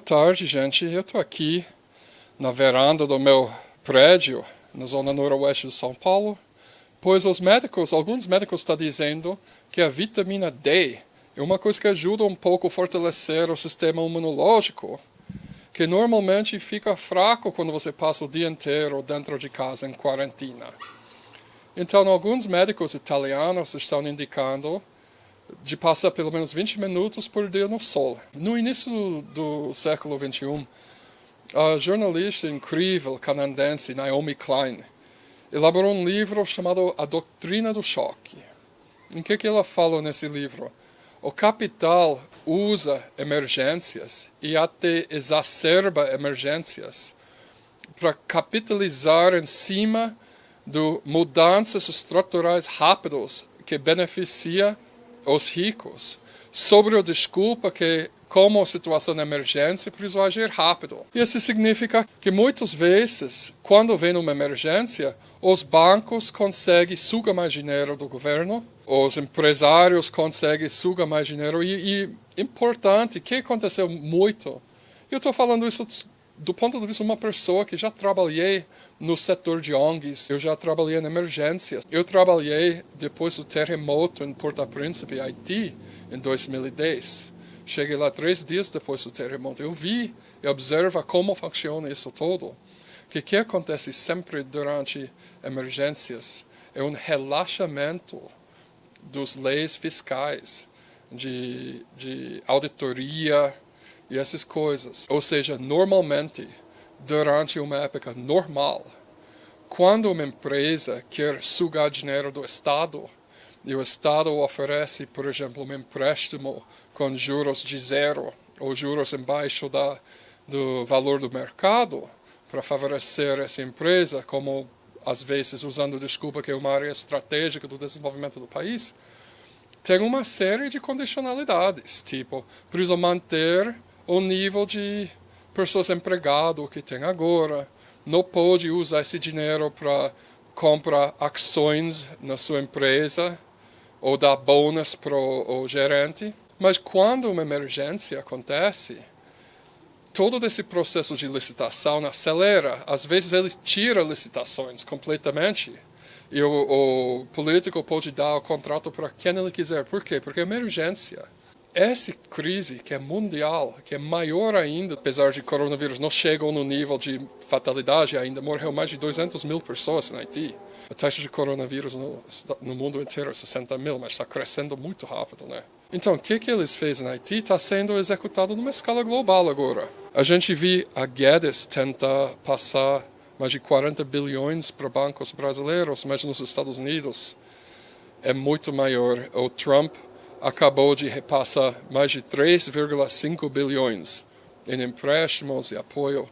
tarde, gente. Eu estou aqui na varanda do meu prédio, na zona noroeste de São Paulo, pois alguns médicos estão dizendo que a vitamina D é uma coisa que ajuda um pouco a fortalecer o sistema imunológico, que normalmente fica fraco quando você passa o dia inteiro dentro de casa em quarentena. Então, alguns médicos italianos estão indicando de passar pelo menos 20 minutos por dia no sol. No início do século XXI, a jornalista incrível canadense Naomi Klein elaborou um livro chamado A Doutrina do Choque. Em que ela fala nesse livro? O capital usa emergências e até exacerba emergências para capitalizar em cima de mudanças estruturais rápidas que beneficiam os ricos, sobre a desculpa que, como a situação de emergência, precisa agir rápido. Isso significa que muitas vezes, quando vem uma emergência, os bancos conseguem sugar mais dinheiro do governo, os empresários conseguem sugar mais dinheiro, e importante, que aconteceu muito, eu estou falando isso do ponto de vista de uma pessoa que já trabalhei no setor de ONGs, eu já trabalhei em emergências. Eu trabalhei depois do terremoto em Porto-Príncipe, Haiti, em 2010. Cheguei lá 3 dias depois do terremoto. Eu vi e observo como funciona isso todo. Que acontece sempre durante emergências é um relaxamento das leis fiscais, de auditoria, e essas coisas. Ou seja, normalmente, durante uma época normal, quando uma empresa quer sugar dinheiro do Estado, e o Estado oferece, por exemplo, um empréstimo com juros de 0, ou juros embaixo do valor do mercado, para favorecer essa empresa, como às vezes usando desculpa que é uma área estratégica do desenvolvimento do país, tem uma série de condicionalidades, tipo, precisa manter o nível de pessoas empregadas que tem agora, não pode usar esse dinheiro para comprar ações na sua empresa ou dar bônus para o gerente. Mas quando uma emergência acontece, todo esse processo de licitação acelera. Às vezes ele tira licitações completamente e o político pode dar o contrato para quem ele quiser. Por quê? Porque é emergência. Essa crise, que é mundial, que é maior ainda, apesar de coronavírus não chegou no nível de fatalidade ainda, morreu mais de 200 mil pessoas na Haiti. A taxa de coronavírus no mundo inteiro é 60 mil, mas está crescendo muito rápido, né? Então, o que eles fez na Haiti está sendo executado numa escala global agora. A gente viu a Guedes tentar passar mais de 40 bilhões para bancos brasileiros, mas nos Estados Unidos é muito maior. O Trump acabou de repassar mais de 3,5 bilhões em empréstimos e apoio,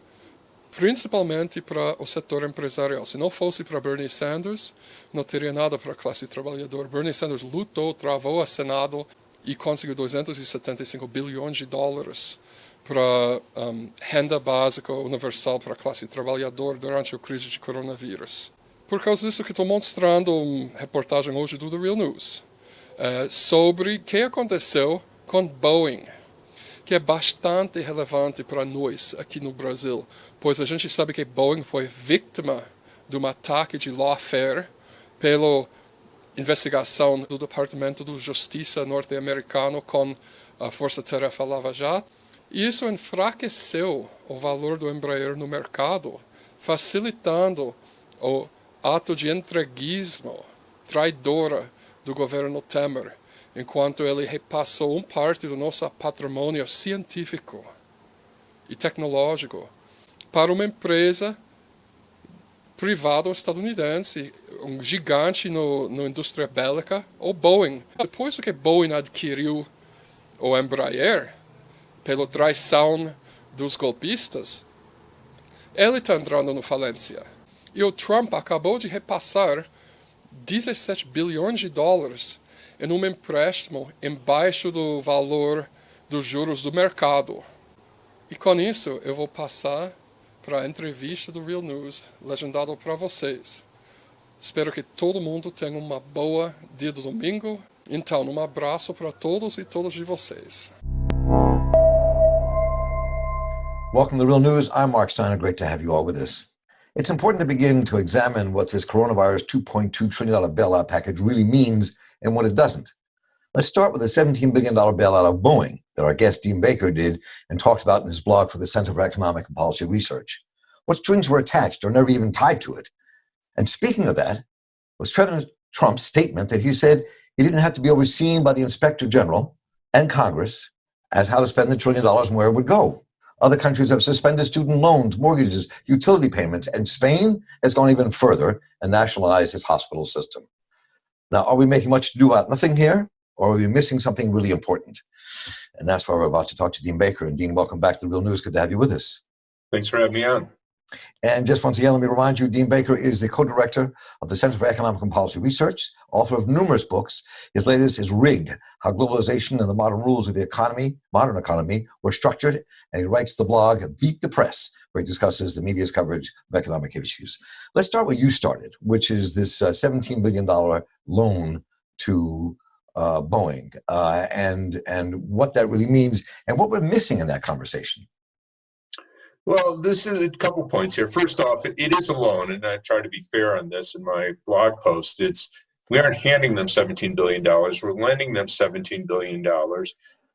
principalmente para o setor empresarial. Se não fosse para Bernie Sanders, não teria nada para a classe trabalhadora. Bernie Sanders lutou, travou o Senado e conseguiu 275 bilhões de dólares para renda básica universal para a classe trabalhadora durante a crise de coronavírus. Por causa disso que estou mostrando uma reportagem hoje do The Real News, sobre o que aconteceu com Boeing, que é bastante relevante para nós aqui no Brasil, pois a gente sabe que Boeing foi vítima de um ataque de lawfare pela investigação do Departamento de Justiça norte-americano com a Força-Tarefa Lava Jato. E isso enfraqueceu o valor do Embraer no mercado, facilitando o ato de entreguismo traidora do governo Temer, enquanto ele repassou parte do nosso patrimônio científico e tecnológico para uma empresa privada estadunidense, um gigante na indústria bélica, o Boeing. Depois que Boeing adquiriu o Embraer, pela traição dos golpistas, ele está entrando na falência. E o Trump acabou de repassar 17 bilhões de dólares em um empréstimo embaixo do valor dos juros do mercado. E com isso eu vou passar para a entrevista do Real News, legendado para vocês. Espero que todo mundo tenha uma boa dia de domingo. Então, um abraço para todos e todas de vocês. Welcome to The Real News. I'm Mark Steiner. Great to have you all with us. It's important to begin to examine what this coronavirus $2.2 trillion bailout package really means and what it doesn't. Let's start with the $17 billion bailout of Boeing that our guest Dean Baker did and talked about in his blog for the Center for Economic and Policy Research. What strings were attached or never even tied to it? And speaking of that, was President Trump's statement that he said he didn't have to be overseen by the Inspector General and Congress as how to spend the $1 trillion and where it would go. Other countries have suspended student loans, mortgages, utility payments, and Spain has gone even further and nationalized its hospital system. Now, are we making much to do about nothing here, or are we missing something really important? And that's why we're about to talk to Dean Baker. And Dean, welcome back to The Real News. Good to have you with us. Thanks for having me on. And just once again, let me remind you, Dean Baker is the co-director of the Center for Economic and Policy Research, author of numerous books. His latest is Rigged, How Globalization and the Modern Rules of the Modern Economy were Structured, and he writes the blog Beat the Press, where he discusses the media's coverage of economic issues. Let's start where you started, which is this $17 billion loan to Boeing, and what that really means and what we're missing in that conversation. Well, this is a couple points here. First off, it is a loan, and I try to be fair on this in my blog post. We aren't handing them $17 billion. We're lending them $17 billion,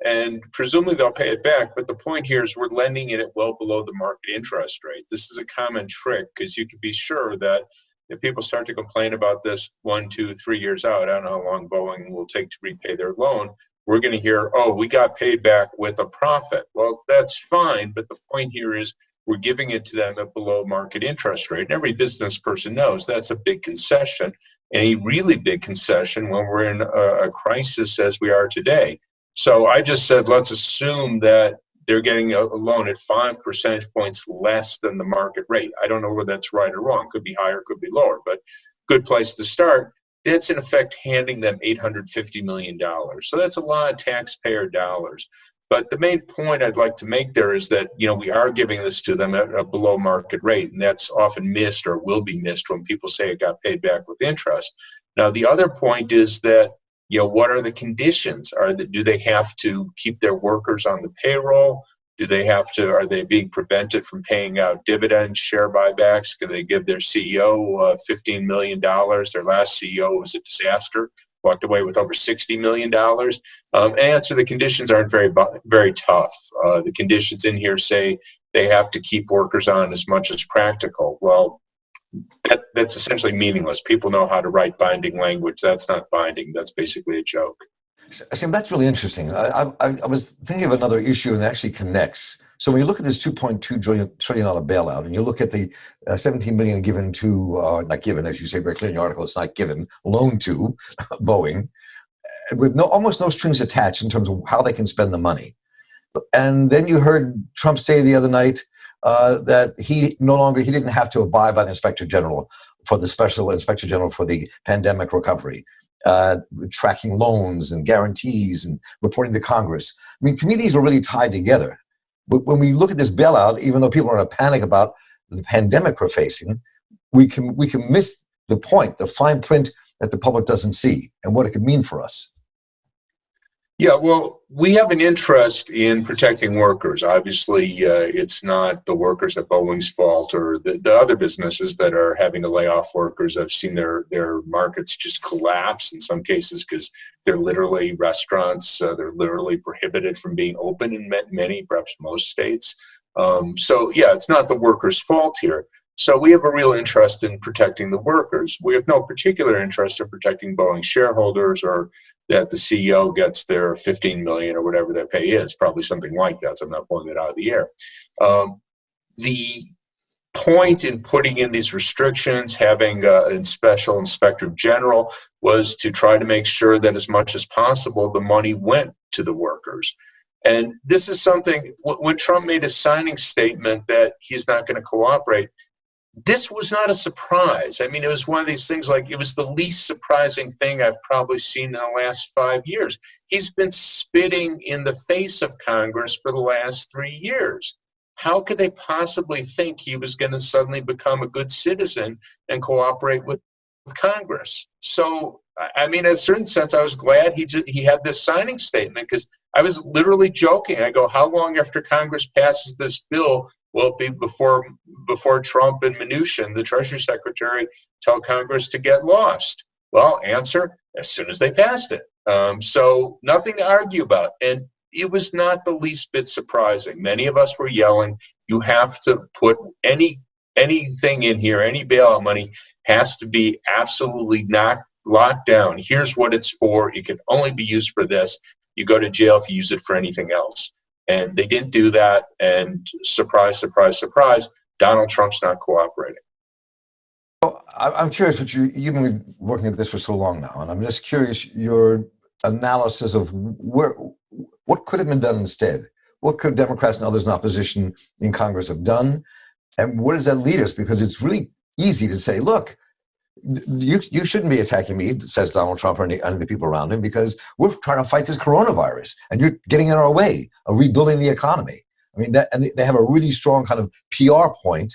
and presumably they'll pay it back. But the point here is we're lending it at well below the market interest rate. This is a common trick because you can be sure that if people start to complain about this 1, 2, 3 years out, I don't know how long Boeing will take to repay their loan, we're going to hear, oh, we got paid back with a profit. Well, that's fine, but the point here is we're giving it to them at below market interest rate. And every business person knows that's a big concession, and a really big concession when we're in a crisis as we are today. So I just said, let's assume that they're getting a loan at 5 percentage points less than the market rate. I don't know whether that's right or wrong. Could be higher, could be lower, but good place to start. That's in effect handing them $850 million. So that's a lot of taxpayer dollars. But the main point I'd like to make there is that, we are giving this to them at a below market rate, and that's often missed or will be missed when people say it got paid back with interest. Now, the other point is that, what are the conditions? Do they have to keep their workers on the payroll? Are they being prevented from paying out dividends, share buybacks? Can they give their CEO $15 million? Their last CEO was a disaster, walked away with over $60 million. And so the conditions aren't very, very tough. The conditions in here say they have to keep workers on as much as practical. Well, that's essentially meaningless. People know how to write binding language. That's not binding. That's basically a joke. See, that's really interesting. I was thinking of another issue and it actually connects. So when you look at this $2.2 trillion bailout and you look at the $17 billion given to, not given, as you say very clearly in the article, it's not given, loaned to Boeing, with almost no strings attached in terms of how they can spend the money. And then you heard Trump say the other night that he didn't have to abide by the Inspector General for the Special Inspector General for the pandemic recovery. Tracking loans and guarantees and reporting to Congress. I mean, to me, these are really tied together. But when we look at this bailout, even though people are in a panic about the pandemic we're facing, we can miss the point, the fine print that the public doesn't see and what it could mean for us. Yeah, well, we have an interest in protecting workers. Obviously, it's not the workers at Boeing's fault or the other businesses that are having to lay off workers. I've seen their markets just collapse in some cases because they're literally restaurants. They're literally prohibited from being open in many, perhaps most states. So, yeah, it's not the workers' fault here. So we have a real interest in protecting the workers. We have no particular interest in protecting Boeing shareholders or that the CEO gets their $15 million or whatever their pay is, probably something like that. So I'm not pulling it out of the air. The point in putting in these restrictions, having a special inspector general, was to try to make sure that as much as possible the money went to the workers. And this is something, when Trump made a signing statement that he's not going to cooperate, this was not a surprise. I mean, it was one of these things, like, it was the least surprising thing I've probably seen in the last 5 years. He's been spitting in the face of Congress for the last 3 years. How could they possibly think he was going to suddenly become a good citizen and cooperate with Congress. So, I mean, in a certain sense, I was glad he had this signing statement, because I was literally joking. I go, how long after Congress passes this bill will it be before Trump and Mnuchin, the Treasury Secretary, tell Congress to get lost? Well, answer, as soon as they passed it. So nothing to argue about. And it was not the least bit surprising. Many of us were yelling, you have to put anything in here, any bailout money has to be absolutely not locked down. Here's what it's for. It can only be used for this. You go to jail if you use it for anything else. And they didn't do that. And surprise, surprise, surprise, Donald Trump's not cooperating. Well, I'm curious, but you've been working at this for so long now, and I'm just curious your analysis of what could have been done instead. What could Democrats and others in opposition in Congress have done? And where does that lead us? Because it's really easy to say, look, you shouldn't be attacking me, says Donald Trump or any of the people around him, because we're trying to fight this coronavirus and you're getting in our way of rebuilding the economy. I mean, and they have a really strong kind of PR point.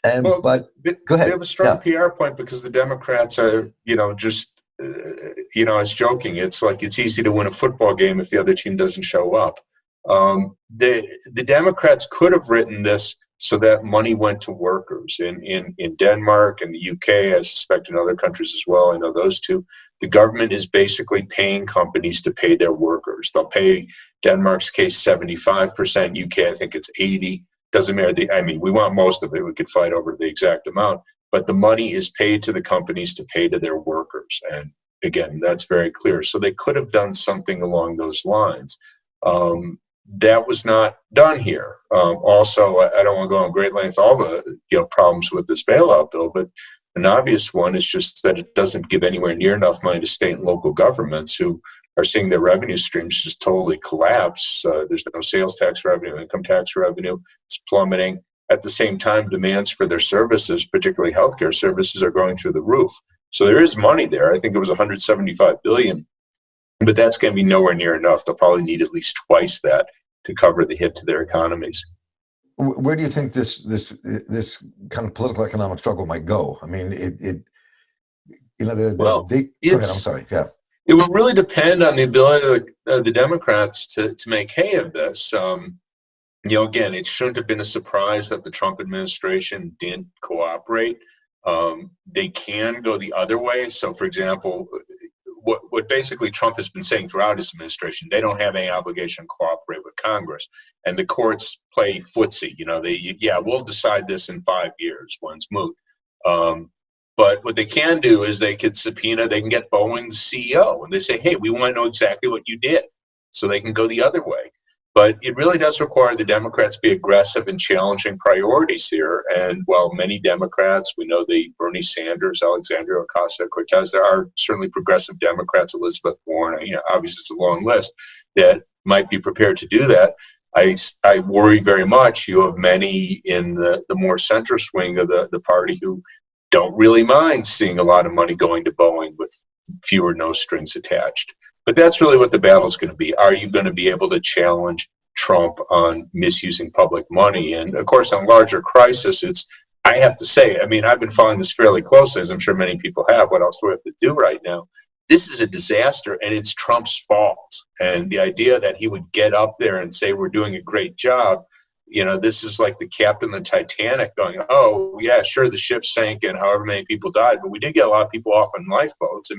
And, well, but go ahead. They have a strong PR point because the Democrats are, just, I was joking. It's like it's easy to win a football game if the other team doesn't show up. The Democrats could have written this so that money went to workers in Denmark and the UK, I suspect in other countries as well. I know those two. The government is basically paying companies to pay their workers. They'll pay, Denmark's case, 75%. UK, I think it's 80%. Doesn't matter. We want most of it. We could fight over the exact amount. But the money is paid to the companies to pay to their workers. And again, that's very clear. So they could have done something along those lines. That was not done here. Also, I don't want to go on great length all the problems with this bailout bill, but an obvious one is just that it doesn't give anywhere near enough money to state and local governments who are seeing their revenue streams just totally collapse. There's no sales tax revenue, income tax revenue. It's plummeting. At the same time, demands for their services, particularly healthcare services, are going through the roof. So there is money there. I think it was $175 billion. But that's going to be nowhere near enough. They'll probably need at least twice that to cover the hit to their economies. Where do you think this kind of political economic struggle might go? I mean, go ahead, I'm sorry. Yeah. It would really depend on the ability of the Democrats to make hay of this. Again, it shouldn't have been a surprise that the Trump administration didn't cooperate. They can go the other way. So, for example, what basically Trump has been saying throughout his administration, they don't have any obligation to cooperate with Congress. And the courts play footsie. We'll decide this in 5 years when it's moot. But what they can do is they can get Boeing's CEO, and they say, hey, we want to know exactly what you did. So they can go the other way. But it really does require the Democrats to be aggressive in challenging priorities here. And while many Democrats, we know the Bernie Sanders, Alexandria Ocasio-Cortez, there are certainly progressive Democrats, Elizabeth Warren, obviously it's a long list, that might be prepared to do that. I worry very much you have many in the more center swing of the party who don't really mind seeing a lot of money going to Boeing with fewer no strings attached. But that's really what the battle is going to be. Are you going to be able to challenge Trump on misusing public money? And of course, on larger crisis, I have to say, I've been following this fairly closely, as I'm sure many people have. What else do we have to do right now? This is a disaster, and it's Trump's fault. And the idea that he would get up there and say, we're doing a great job, this is like the captain of the Titanic going, oh, yeah, sure, the ship sank and however many people died, but we did get a lot of people off on lifeboats.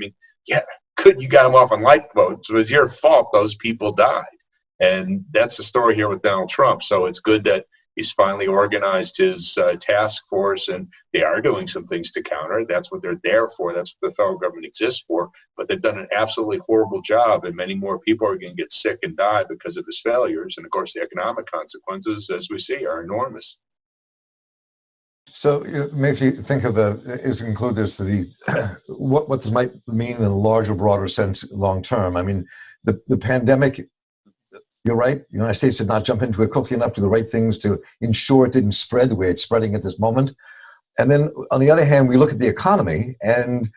Good, you got them off on lifeboats. It was your fault those people died. And that's the story here with Donald Trump. So it's good that he's finally organized his task force, and they are doing some things to counter it. That's what they're there for. That's what the federal government exists for. But they've done an absolutely horrible job, and many more people are going to get sick and die because of his failures. And, of course, the economic consequences, as we see, are enormous. So maybe think of as we conclude this, what this might mean in a larger, broader sense long term. The pandemic, you're right, the United States did not jump into it quickly enough, do the right things to ensure it didn't spread the way it's spreading at this moment. And then on the other hand, we look at the economy, and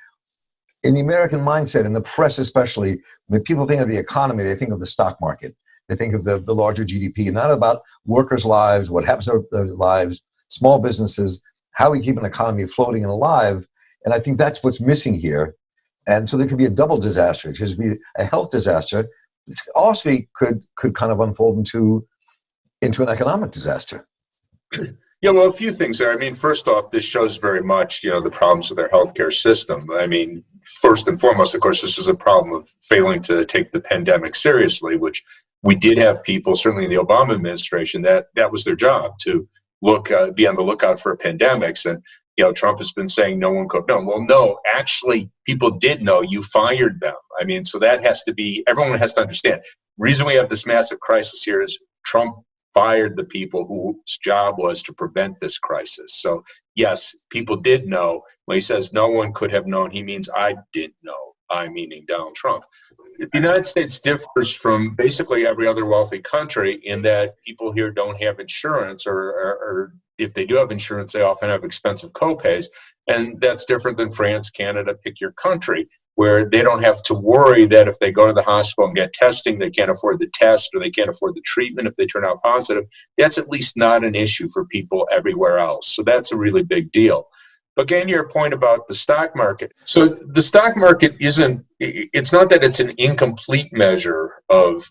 in the American mindset, in the press especially, when people think of the economy, they think of the stock market. They think of the larger GDP, not about workers' lives, what happens to their lives, small businesses, how we keep an economy floating and alive. And I think that's what's missing here. And so there could be a double disaster. It could be a health disaster. This also could kind of unfold into an economic disaster. Yeah, well, a few things there. I mean, first off, this shows very much, the problems with our healthcare system. I mean, first and foremost, of course, this is a problem of failing to take the pandemic seriously, which we did have people, certainly in the Obama administration, that was their job, to be on the lookout for pandemics. And, Trump has been saying no one could know. Well, no, actually, people did know. You fired them. I mean, so that has to be, everyone has to understand. The reason we have this massive crisis here is Trump fired the people whose job was to prevent this crisis. So yes, people did know. When he says no one could have known, he means I didn't know. I meaning Donald Trump. The United States differs from basically every other wealthy country in that people here don't have insurance, or if they do have insurance, they often have expensive copays. And that's different than France, Canada, pick your country, where they don't have to worry that if they go to the hospital and get testing, they can't afford the test or they can't afford the treatment if they turn out positive. That's at least not an issue for people everywhere else. So that's a really big deal. But getting to your point about the stock market. So the stock market it's not that it's an incomplete measure of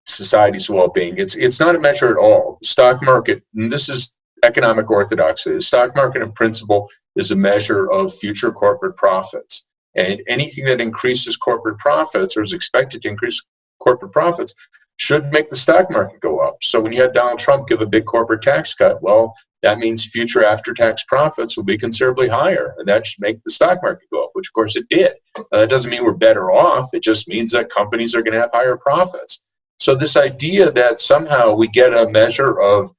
society's well-being. It's not a measure at all. The stock market, and this is economic orthodoxy, the stock market in principle is a measure of future corporate profits. And anything that increases corporate profits or is expected to increase corporate profits should make the stock market go up. So when you had Donald Trump give a big corporate tax cut, well, that means future after-tax profits will be considerably higher, and that should make the stock market go up, which of course it did. That doesn't mean we're better off. It just means that companies are going to have higher profits. So this idea that somehow we get a measure of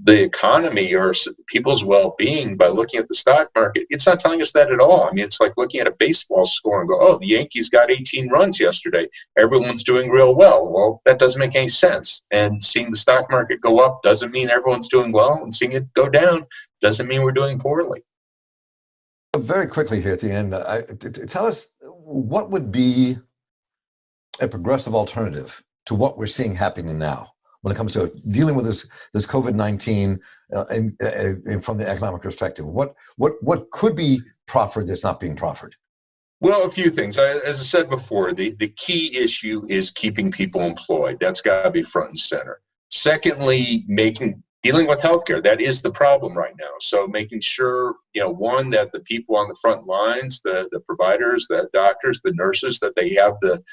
the economy or people's well-being by looking at the stock market, it's not telling us that at all. I mean, it's like looking at a baseball score and go, oh, the Yankees got 18 runs yesterday. Everyone's doing real well. Well, that doesn't make any sense. And seeing the stock market go up doesn't mean everyone's doing well, and seeing it go down doesn't mean we're doing poorly. Very quickly here at the end, tell us what would be a progressive alternative to what we're seeing happening now when it comes to dealing with this COVID-19 and from the economic perspective. What could be proffered that's not being proffered? Well, a few things. As I said before, the key issue is keeping people employed. That's got to be front and center. Secondly, dealing with healthcare. That is the problem right now. So making sure, one, that the people on the front lines, the providers, the doctors, the nurses, that they have the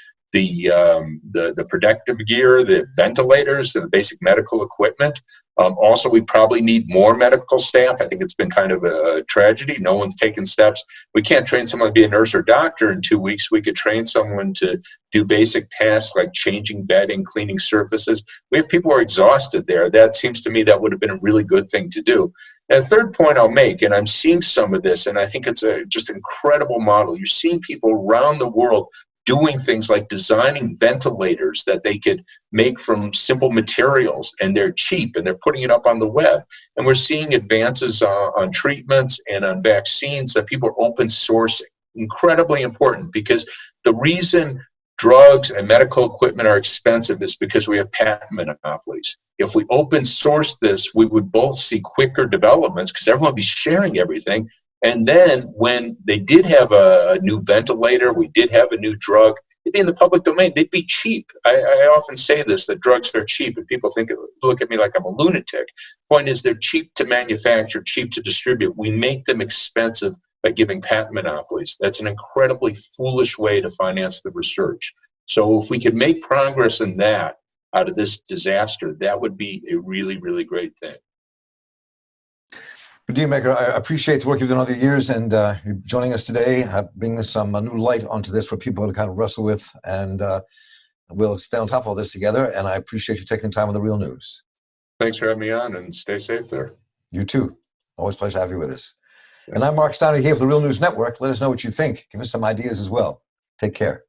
protective gear, the ventilators, the basic medical equipment. Also, we probably need more medical staff. I think it's been kind of a tragedy. No one's taken steps. We can't train someone to be a nurse or doctor in 2 weeks. We could train someone to do basic tasks like changing bedding, cleaning surfaces. We have people who are exhausted there. That seems to me that would have been a really good thing to do. And a third point I'll make, and I'm seeing some of this, and I think it's just an incredible model. You're seeing people around the world doing things like designing ventilators that they could make from simple materials, and they're cheap, and they're putting it up on the web. And we're seeing advances on treatments and on vaccines that people are open sourcing. Incredibly important, because the reason drugs and medical equipment are expensive is because we have patent monopolies. If we open source this, we would both see quicker developments because everyone would be sharing everything. And then when they did have a new ventilator, we did have a new drug, it'd be in the public domain. They'd be cheap. I often say this, that drugs are cheap, and people look at me like I'm a lunatic. Point is, they're cheap to manufacture, cheap to distribute. We make them expensive by giving patent monopolies. That's an incredibly foolish way to finance the research. So if we could make progress in that out of this disaster, that would be a really, really great thing. Dean Baker, I appreciate the work you've done over the years, and you're joining us today, bringing some new light onto this for people to kind of wrestle with, and we'll stay on top of all this together, and I appreciate you taking the time on The Real News. Thanks for having me on, and stay safe there. You too. Always a pleasure to have you with us. Yeah. And I'm Mark Steiner here for The Real News Network. Let us know what you think. Give us some ideas as well. Take care.